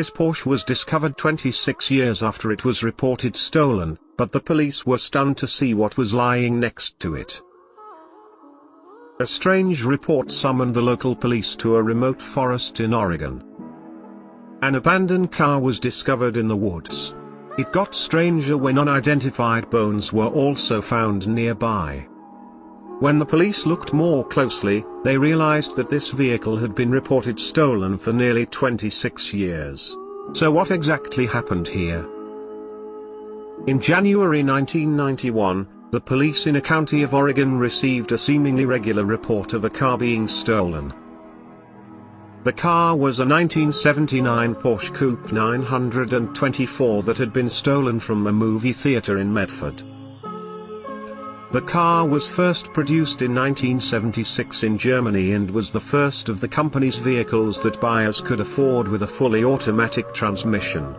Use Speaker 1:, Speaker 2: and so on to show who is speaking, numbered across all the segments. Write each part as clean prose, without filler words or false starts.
Speaker 1: This Porsche was discovered 26 years after it was reported stolen, but the police were stunned to see what was lying next to it. A strange report summoned the local police to a remote forest in Oregon. An abandoned car was discovered in the woods. It got stranger when unidentified bones were also found nearby. When the police looked more closely, they realized that this vehicle had been reported stolen for nearly 26 years. So what exactly happened here? In January 1991, the police in a county of Oregon received a seemingly regular report of a car being stolen. The car was a 1979 Porsche Coupe 924 that had been stolen from a movie theater in Medford. The car was first produced in 1976 in Germany and was the first of the company's vehicles that buyers could afford with a fully automatic transmission.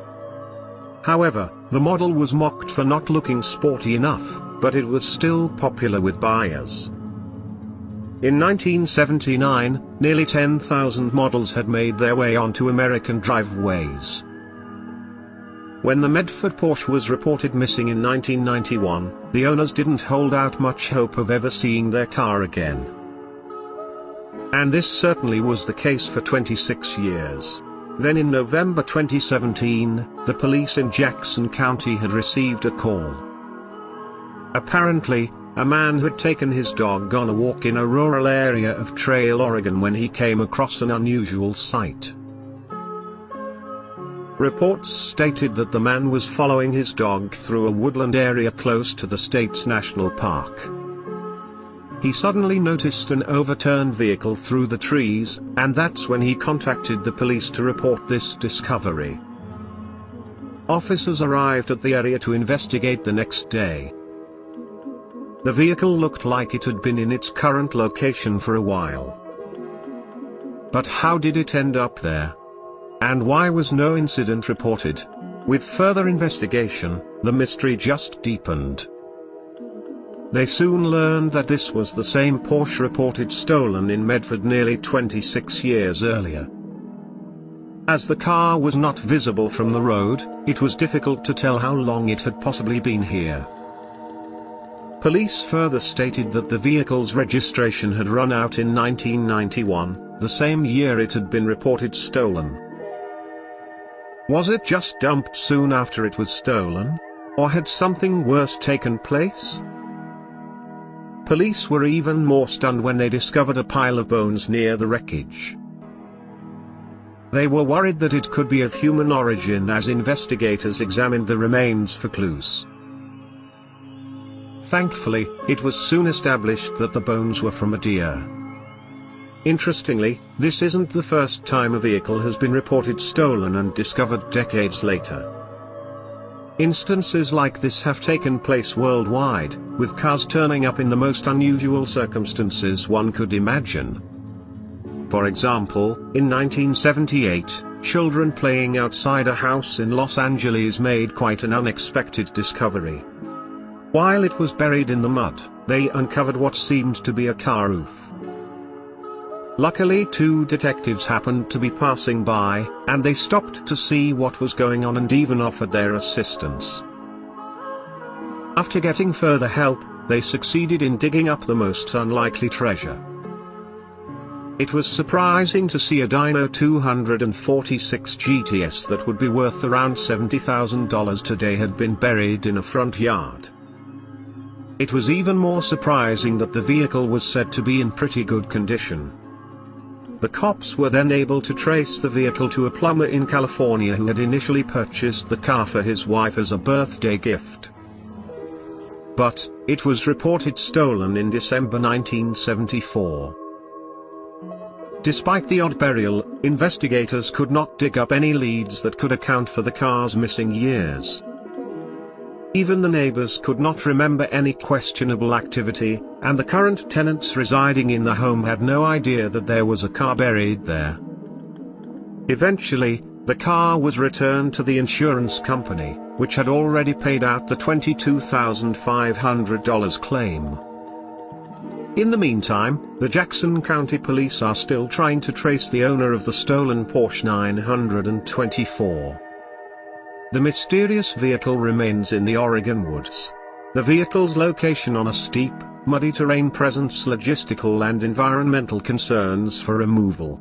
Speaker 1: However, the model was mocked for not looking sporty enough, but it was still popular with buyers. In 1979, nearly 10,000 models had made their way onto American driveways. When the Medford Porsche was reported missing in 1991, the owners didn't hold out much hope of ever seeing their car again. And this certainly was the case for 26 years. Then in November 2017, the police in Jackson County had received a call. Apparently, a man had taken his dog on a walk in a rural area of Trail, Oregon when he came across an unusual sight. Reports stated that the man was following his dog through a woodland area close to the state's national park. He suddenly noticed an overturned vehicle through the trees, and that's when he contacted the police to report this discovery. Officers arrived at the area to investigate the next day. The vehicle looked like it had been in its current location for a while. But how did it end up there? And why was no incident reported? With further investigation, the mystery just deepened. They soon learned that this was the same Porsche reported stolen in Medford nearly 26 years earlier. As the car was not visible from the road, it was difficult to tell how long it had possibly been here. Police further stated that the vehicle's registration had run out in 1991, the same year it had been reported stolen. Was it just dumped soon after it was stolen? Or had something worse taken place? Police were even more stunned when they discovered a pile of bones near the wreckage. They were worried that it could be of human origin as investigators examined the remains for clues. Thankfully, it was soon established that the bones were from a deer. Interestingly, this isn't the first time a vehicle has been reported stolen and discovered decades later. Instances like this have taken place worldwide, with cars turning up in the most unusual circumstances one could imagine. For example, in 1978, children playing outside a house in Los Angeles made quite an unexpected discovery. While it was buried in the mud, they uncovered what seemed to be a car roof. Luckily, two detectives happened to be passing by, and they stopped to see what was going on and even offered their assistance. After getting further help, they succeeded in digging up the most unlikely treasure. It was surprising to see a Dyno 246 GTS that would be worth around $70,000 today had been buried in a front yard. It was even more surprising that the vehicle was said to be in pretty good condition. The cops were then able to trace the vehicle to a plumber in California who had initially purchased the car for his wife as a birthday gift. But, it was reported stolen in December 1974. Despite the odd burial, investigators could not dig up any leads that could account for the car's missing years. Even the neighbors could not remember any questionable activity, and the current tenants residing in the home had no idea that there was a car buried there. Eventually, the car was returned to the insurance company, which had already paid out the $22,500 claim. In the meantime, the Jackson County Police are still trying to trace the owner of the stolen Porsche 924. The mysterious vehicle remains in the Oregon woods. The vehicle's location on a steep, muddy terrain presents logistical and environmental concerns for removal.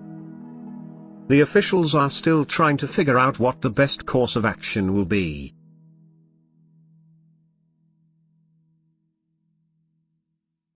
Speaker 1: The officials are still trying to figure out what the best course of action will be.